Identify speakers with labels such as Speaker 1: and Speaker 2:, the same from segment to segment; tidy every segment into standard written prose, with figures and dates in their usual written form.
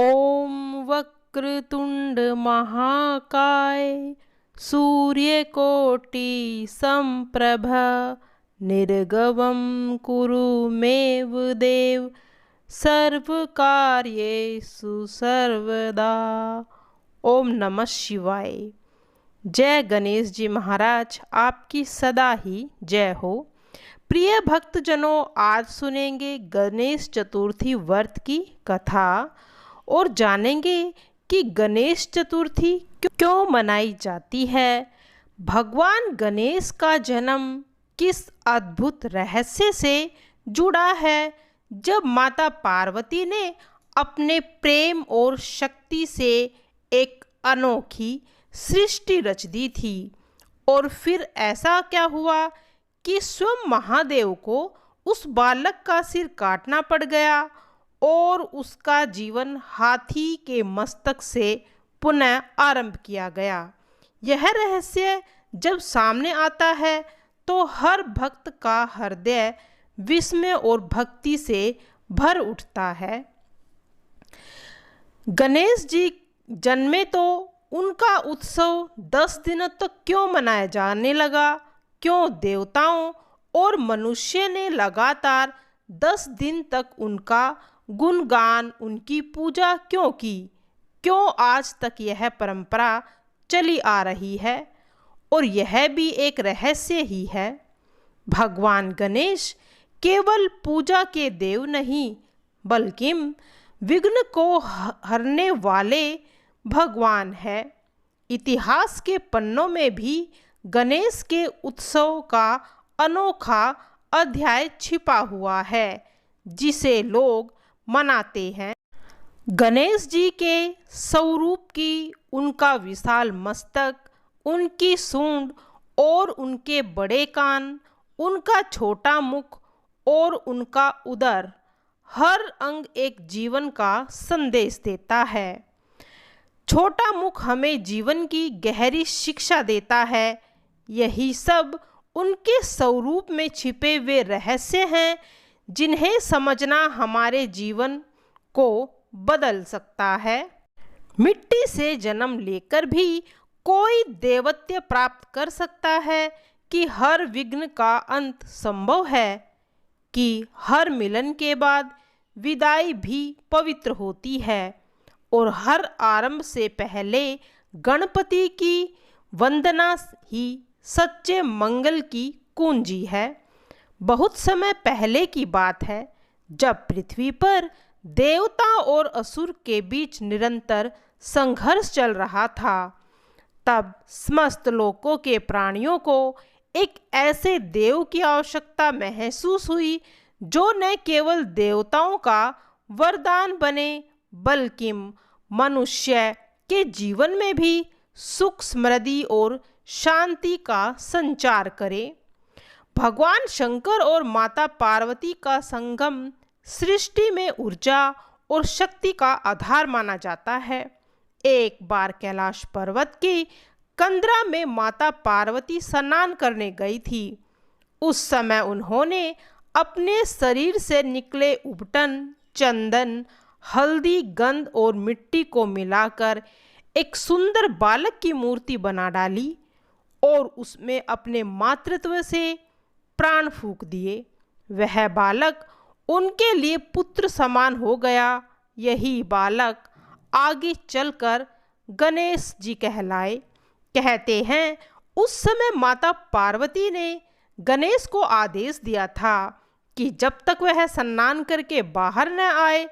Speaker 1: ओम वक्रतुंड महाकाय सूर्यकोटि समप्रभ निर्गवं कुरु मेव देव सर्वकार्येषु सर्वदा। ओम नमः शिवाय। जय गणेश जी महाराज, आपकी सदा ही जय हो। प्रिय भक्तजनों, आज सुनेंगे गणेश चतुर्थी व्रत की कथा और जानेंगे कि गणेश चतुर्थी क्यों मनाई जाती है। भगवान गणेश का जन्म किस अद्भुत रहस्य से जुड़ा है। जब माता पार्वती ने अपने प्रेम और शक्ति से एक अनोखी सृष्टि रच दी थी और फिर ऐसा क्या हुआ कि स्वयं महादेव को उस बालक का सिर काटना पड़ गया और उसका जीवन हाथी के मस्तक से पुनः आरंभ किया गया। यह रहस्य जब सामने आता है तो हर भक्त का हृदय विस्मय और भक्ति से भर उठता है। गणेश जी जन्मे तो उनका उत्सव 10 दिनों तक क्यों मनाया जाने लगा? क्यों देवताओं और मनुष्य ने लगातार 10 दिन तक उनका गुणगान, उनकी पूजा क्यों की? क्यों आज तक यह परंपरा चली आ रही है? और यह भी एक रहस्य ही है। भगवान गणेश केवल पूजा के देव नहीं, बल्कि विघ्न को हरने वाले भगवान है। इतिहास के पन्नों में भी गणेश के उत्सव का अनोखा अध्याय छिपा हुआ है, जिसे लोग मनाते हैं। गणेश जी के स्वरूप की, उनका विशाल मस्तक, उनकी सूंड और उनके बड़े कान, उनका छोटा मुख और उनका उदर, हर अंग एक जीवन का संदेश देता है। छोटा मुख हमें जीवन की गहरी शिक्षा देता है। यही सब उनके स्वरूप में छिपे हुए रहस्य हैं, जिन्हें समझना हमारे जीवन को बदल सकता है। मिट्टी से जन्म लेकर भी कोई देवत्व प्राप्त कर सकता है कि हर विघ्न का अंत संभव है, कि हर मिलन के बाद विदाई भी पवित्र होती है और हर आरंभ से पहले गणपति की वंदना ही सच्चे मंगल की कुंजी है। बहुत समय पहले की बात है, जब पृथ्वी पर देवता और असुर के बीच निरंतर संघर्ष चल रहा था। तब समस्त लोकों के प्राणियों को एक ऐसे देव की आवश्यकता महसूस हुई जो न केवल देवताओं का वरदान बने, बल्कि मनुष्य के जीवन में भी सुख, समृद्धि और शांति का संचार करे। भगवान शंकर और माता पार्वती का संगम सृष्टि में ऊर्जा और शक्ति का आधार माना जाता है। एक बार कैलाश पर्वत की कंदरा में माता पार्वती स्नान करने गई थी। उस समय उन्होंने अपने शरीर से निकले उबटन, चंदन, हल्दी, गंध और मिट्टी को मिलाकर एक सुंदर बालक की मूर्ति बना डाली और उसमें अपने मातृत्व से प्राण फूंक दिए। वह बालक उनके लिए पुत्र समान हो गया। यही बालक आगे चलकर गणेश जी कहलाए। कहते हैं, उस समय माता पार्वती ने गणेश को आदेश दिया था कि जब तक वह स्नान करके बाहर न आए,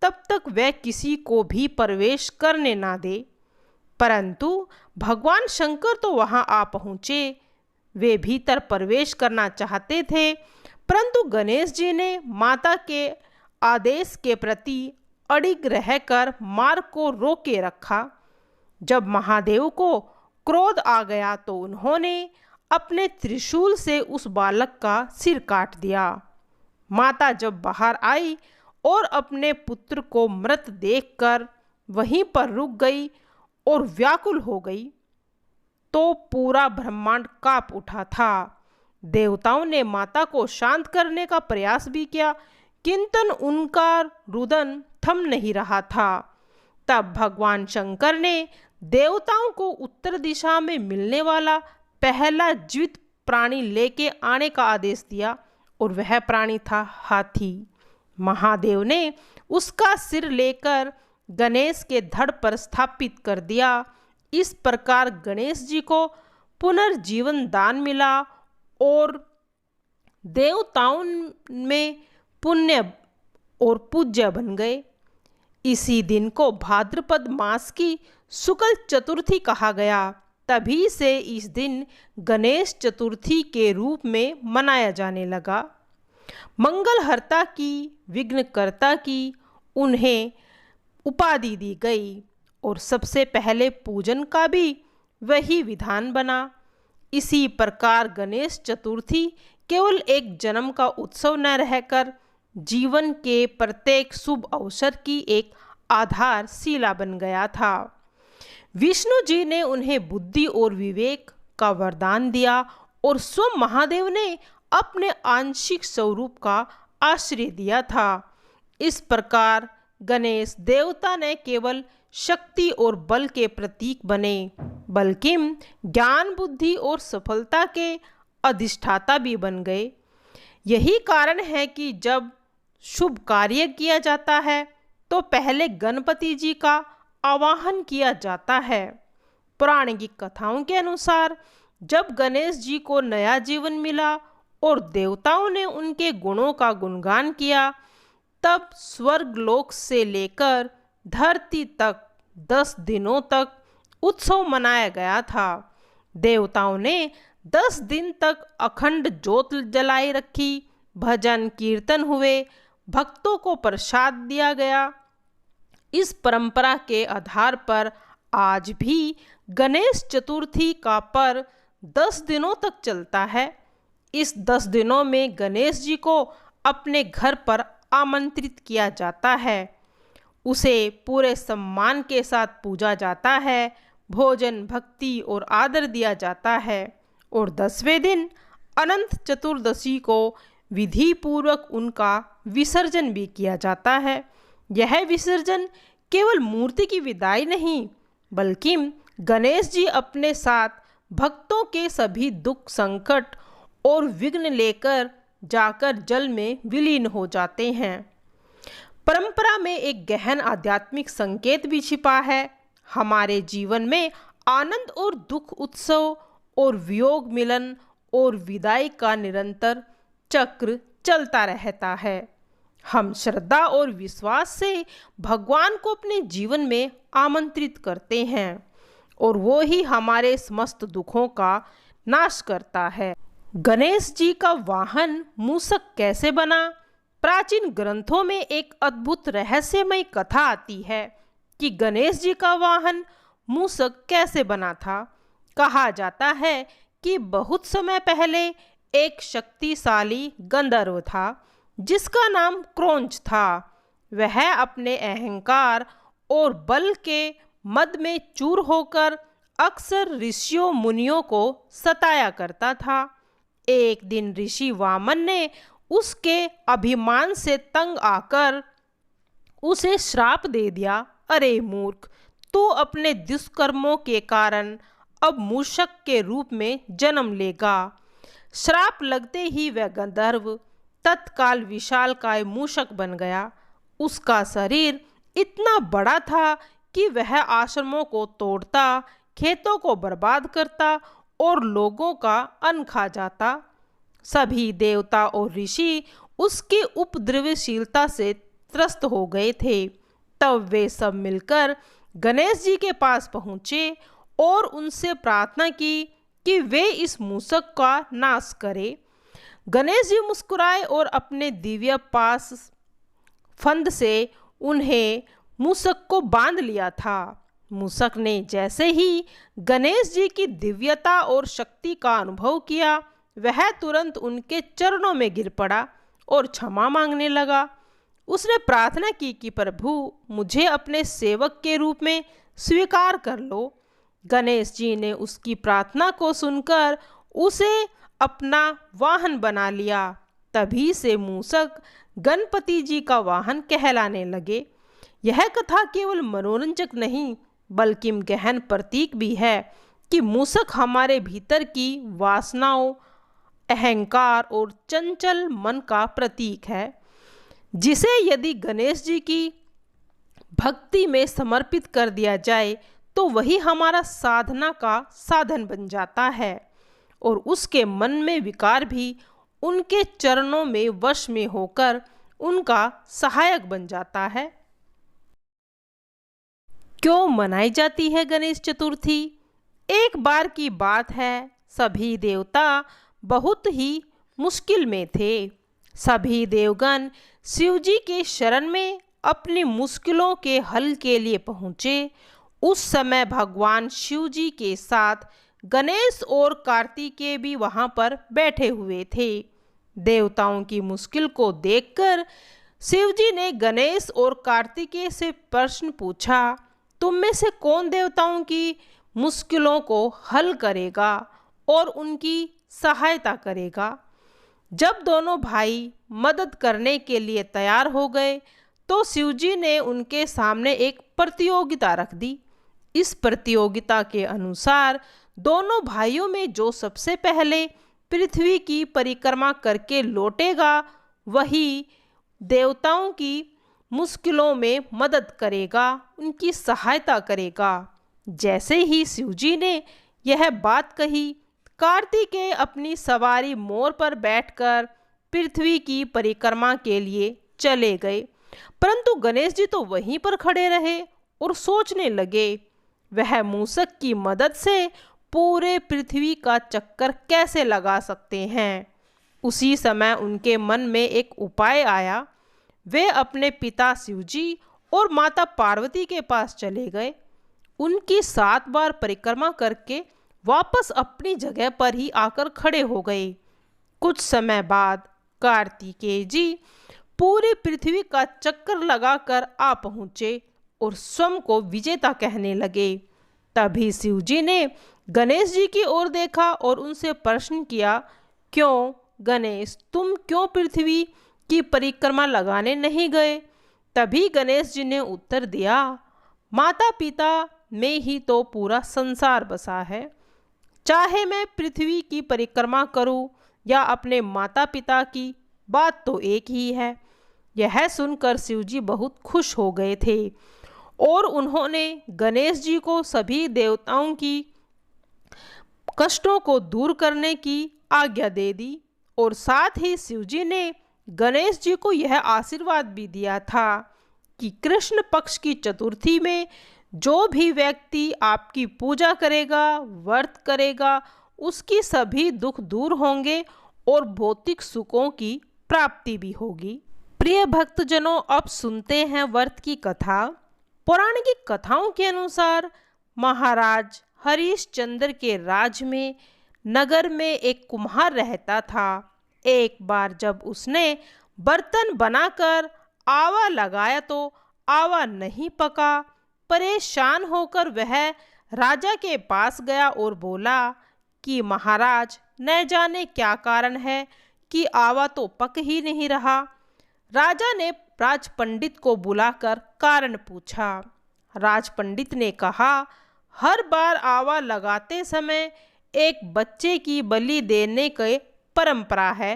Speaker 1: तब तक वह किसी को भी प्रवेश करने ना दे। परंतु भगवान शंकर तो वहां आ पहुँचे। वे भीतर प्रवेश करना चाहते थे, परंतु गणेश जी ने माता के आदेश के प्रति अडिग रहकर मार्ग को रोके रखा। जब महादेव को क्रोध आ गया तो उन्होंने अपने त्रिशूल से उस बालक का सिर काट दिया। माता जब बाहर आई और अपने पुत्र को मृत देखकर वहीं पर रुक गई और व्याकुल हो गई, तो पूरा ब्रह्मांड कांप उठा था। देवताओं ने माता को शांत करने का प्रयास भी किया, किंतु उनका रुदन थम नहीं रहा था। तब भगवान शंकर ने देवताओं को उत्तर दिशा में मिलने वाला पहला जीवित प्राणी लेके आने का आदेश दिया और वह प्राणी था हाथी। महादेव ने उसका सिर लेकर गणेश के धड़ पर स्थापित कर दिया। इस प्रकार गणेश जी को पुनर्जीवन दान मिला और देवताओं में पुण्य और पूज्य बन गए। इसी दिन को भाद्रपद मास की शुक्ल चतुर्थी कहा गया। तभी से इस दिन गणेश चतुर्थी के रूप में मनाया जाने लगा। मंगलहर्ता की, विघ्नकर्ता की उन्हें उपाधि दी गई और सबसे पहले पूजन का भी वही विधान बना। इसी प्रकार गणेश चतुर्थी केवल एक जन्म का उत्सव न रहकर जीवन के प्रत्येक शुभ अवसर की एक आधारशिला बन गया था। विष्णु जी ने उन्हें बुद्धि और विवेक का वरदान दिया और स्वयं महादेव ने अपने आंशिक स्वरूप का आश्रय दिया था। इस प्रकार गणेश देवता न केवल शक्ति और बल के प्रतीक बने, बल्कि ज्ञान, बुद्धि और सफलता के अधिष्ठाता भी बन गए। यही कारण है कि जब शुभ कार्य किया जाता है तो पहले गणपति जी का आवाहन किया जाता है। पौराणिक कथाओं के अनुसार जब गणेश जी को नया जीवन मिला और देवताओं ने उनके गुणों का गुणगान किया, तब स्वर्गलोक से लेकर धरती तक 10 दिनों तक उत्सव मनाया गया था। देवताओं ने 10 दिन तक अखंड ज्योत जलाई रखी, भजन कीर्तन हुए, भक्तों को प्रसाद दिया गया। इस परंपरा के आधार पर आज भी गणेश चतुर्थी का पर्व 10 दिनों तक चलता है। इस 10 दिनों में गणेश जी को अपने घर पर आमंत्रित किया जाता है, उसे पूरे सम्मान के साथ पूजा जाता है, भोजन, भक्ति और आदर दिया जाता है और 10वें दिन अनंत चतुर्दशी को विधि पूर्वक उनका विसर्जन भी किया जाता है। यह विसर्जन केवल मूर्ति की विदाई नहीं, बल्कि गणेश जी अपने साथ भक्तों के सभी दुख, संकट और विघ्न लेकर जाकर जल में विलीन हो जाते हैं। परंपरा में एक गहन आध्यात्मिक संकेत भी छिपा है। हमारे जीवन में आनंद और दुख, उत्सव और वियोग, मिलन और विदाई का निरंतर चक्र चलता रहता है। हम श्रद्धा और विश्वास से भगवान को अपने जीवन में आमंत्रित करते हैं और वो ही हमारे समस्त दुखों का नाश करता है। गणेश जी का वाहन मूषक कैसे बना? प्राचीन ग्रंथों में एक अद्भुत रहस्यमय कथा आती है कि गणेश जी का वाहन मूषक कैसे बना था। कहा जाता है कि बहुत समय पहले एक शक्तिशाली गंधर्व था जिसका नाम क्रौंच था। वह अपने अहंकार और बल के मद में चूर होकर अक्सर ऋषियों मुनियों को सताया करता था। एक दिन ऋषि वामन ने उसके अभिमान से तंग आकर उसे श्राप दे दिया। अरे मूर्ख, तू अपने दुष्कर्मों के कारण अब मूषक के रूप में जन्म लेगा। श्राप लगते ही वह गंधर्व तत्काल विशालकाय मूषक बन गया। उसका शरीर इतना बड़ा था कि वह आश्रमों को तोड़ता, खेतों को बर्बाद करता और लोगों का अन्न खा जाता। सभी देवता और ऋषि उसकी उपद्रवशीलता से त्रस्त हो गए थे। तब वे सब मिलकर गणेश जी के पास पहुँचे और उनसे प्रार्थना की कि वे इस मूषक का नाश करें। गणेश जी मुस्कुराए और अपने दिव्य पास फंद से उन्हें मूषक को बांध लिया था। मूषक ने जैसे ही गणेश जी की दिव्यता और शक्ति का अनुभव किया, वह तुरंत उनके चरणों में गिर पड़ा और क्षमा मांगने लगा। उसने प्रार्थना की कि प्रभु, मुझे अपने सेवक के रूप में स्वीकार कर लो। गणेश जी ने उसकी प्रार्थना को सुनकर उसे अपना वाहन बना लिया। तभी से मूषक गणपति जी का वाहन कहलाने लगे। यह कथा केवल मनोरंजक नहीं बल्कि गहन प्रतीक भी है कि मूषक हमारे भीतर की वासनाओं, अहंकार और चंचल मन का प्रतीक है, जिसे यदि गणेश जी की भक्ति में समर्पित कर दिया जाए तो वही हमारा साधना का साधन बन जाता है और उसके मन में विकार भी उनके चरणों में वश में होकर उनका सहायक बन जाता है। क्यों मनाई जाती है गणेश चतुर्थी? एक बार की बात है, सभी देवता बहुत ही मुश्किल में थे। सभी देवगण शिवजी के शरण में अपनी मुश्किलों के हल के लिए पहुँचे। उस समय भगवान शिवजी के साथ गणेश और कार्तिकेय भी वहाँ पर बैठे हुए थे। देवताओं की मुश्किल को देखकर शिवजी ने गणेश और कार्तिकेय से प्रश्न पूछा, तुम में से कौन देवताओं की मुश्किलों को हल करेगा और उनकी सहायता करेगा? जब दोनों भाई मदद करने के लिए तैयार हो गए तो शिवजी ने उनके सामने एक प्रतियोगिता रख दी। इस प्रतियोगिता के अनुसार दोनों भाइयों में जो सबसे पहले पृथ्वी की परिक्रमा करके लौटेगा वही देवताओं की मुश्किलों में मदद करेगा, उनकी सहायता करेगा। जैसे ही शिवजी ने यह बात कही, कार्तिकेय अपनी सवारी मोर पर बैठकर पृथ्वी की परिक्रमा के लिए चले गए, परंतु गणेश जी तो वहीं पर खड़े रहे और सोचने लगे वह मूषक की मदद से पूरे पृथ्वी का चक्कर कैसे लगा सकते हैं। उसी समय उनके मन में एक उपाय आया। वे अपने पिता शिवजी और माता पार्वती के पास चले गए। उनकी 7 बार परिक्रमा करके वापस अपनी जगह पर ही आकर खड़े हो गए। कुछ समय बाद कार्तिकेय जी पूरी पृथ्वी का चक्कर लगाकर आ पहुँचे और स्वयं को विजेता कहने लगे। तभी शिवजी ने गणेश जी की ओर देखा और उनसे प्रश्न किया, क्यों गणेश, तुम क्यों पृथ्वी की परिक्रमा लगाने नहीं गए? तभी गणेश जी ने उत्तर दिया, माता पिता में ही तो पूरा संसार बसा है। चाहे मैं पृथ्वी की परिक्रमा करूं या अपने माता पिता की, बात तो एक ही है। यह सुनकर शिवजी बहुत खुश हो गए थे और उन्होंने गणेश जी को सभी देवताओं की कष्टों को दूर करने की आज्ञा दे दी और साथ ही शिवजी ने गणेश जी को यह आशीर्वाद भी दिया था कि कृष्ण पक्ष की चतुर्थी में जो भी व्यक्ति आपकी पूजा करेगा, व्रत करेगा, उसकी सभी दुख दूर होंगे और भौतिक सुखों की प्राप्ति भी होगी। प्रिय भक्तजनों, अब सुनते हैं व्रत की कथा। पौराणिक कथाओं के अनुसार महाराज हरिश्चंद्र के राज में नगर में एक कुम्हार रहता था। एक बार जब उसने बर्तन बनाकर आवा लगाया तो आवा नहीं पका। परेशान होकर वह राजा के पास गया और बोला कि महाराज, न जाने क्या कारण है कि आवा तो पक ही नहीं रहा। राजा ने राज पंडित को बुलाकर कारण पूछा। राज पंडित ने कहा, हर बार आवा लगाते समय एक बच्चे की बलि देने की परंपरा है।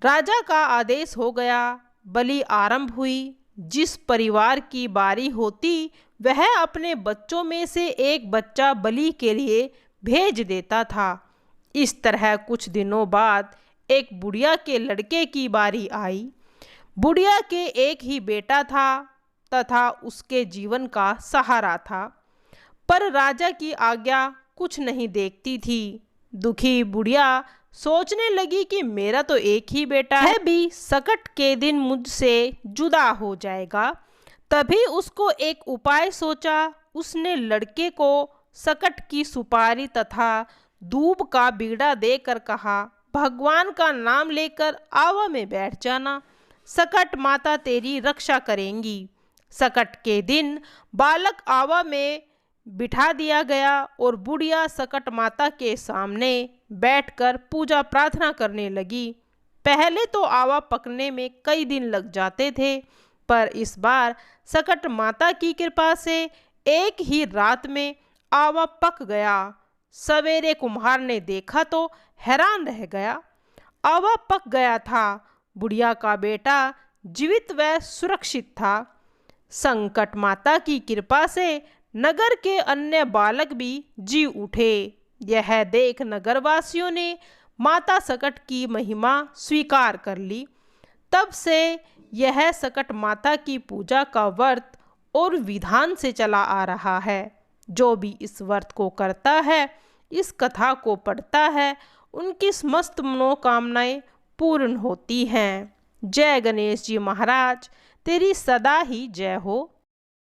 Speaker 1: राजा का आदेश हो गया। बलि आरंभ हुई। जिस परिवार की बारी होती वह अपने बच्चों में से एक बच्चा बलि के लिए भेज देता था। इस तरह कुछ दिनों बाद एक बुढ़िया के लड़के की बारी आई। बुढ़िया के एक ही बेटा था तथा उसके जीवन का सहारा था, पर राजा की आज्ञा कुछ नहीं देखती थी। दुखी बुढ़िया सोचने लगी कि मेरा तो एक ही बेटा है, भी सकट के दिन मुझसे जुदा हो जाएगा। तभी उसको एक उपाय सोचा। उसने लड़के को सकट की सुपारी तथा दूब का बीड़ा देकर कहा, भगवान का नाम लेकर आवा में बैठ जाना, सकट माता तेरी रक्षा करेंगी। सकट के दिन बालक आवा में बिठा दिया गया और बुढ़िया सकट माता के सामने बैठकर पूजा प्रार्थना करने लगी। पहले तो आवा पकने में कई दिन लग जाते थे, पर इस बार सकट माता की कृपा से एक ही रात में आवा पक गया। सवेरे कुम्हार ने देखा तो हैरान रह गया। आवा पक गया था। बुढ़िया का बेटा जीवित व सुरक्षित था। संकट माता की कृपा से नगर के अन्य बालक भी जी उठे। यह देख नगरवासियों ने माता सकट की महिमा स्वीकार कर ली। तब से यह सकट माता की पूजा का व्रत और विधान से चला आ रहा है। जो भी इस व्रत को करता है, इस कथा को पढ़ता है, उनकी समस्त मनोकामनाएं पूर्ण होती हैं। जय गणेश जी महाराज, तेरी सदा ही जय हो।